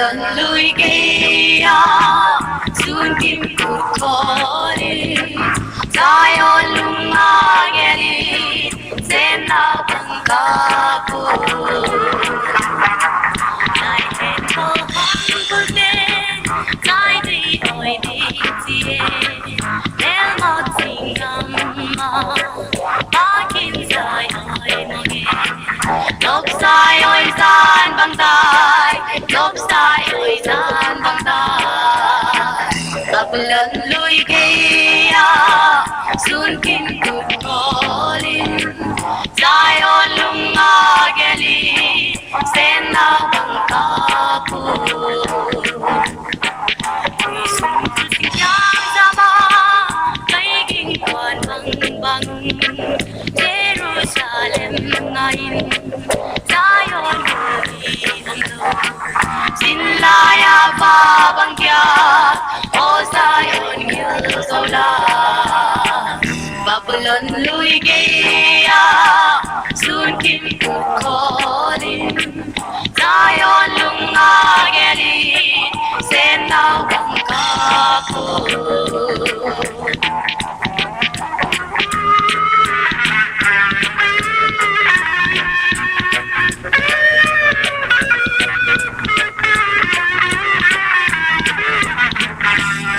lần lui kia sun kim cụt khó đi sai ôn lung ma nghe đi sen nào bằng ca cô lại trên phố hông cô tên lại đi ôi đi chia nếu một tình âm ba kim dài ôi mong nghe lốp sai ôi gian bằng tay lốp sai ôi gian bằng tay tập lần lui kia sun kim cụt khó lên dài ôn lung ma nghe đi sen nào bằng ca cô Jerusalem ngayon Zion Sinlaya babangkya O Zion Gilzola Babylon lui gaya Sun kim kukholin Zion lungageli Sen nào bằng ca cô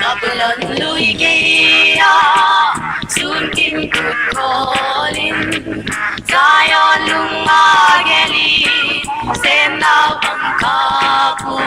Babylon lui kia sun kim cụt khó lên Zion lungageli sen nào bằng ca cô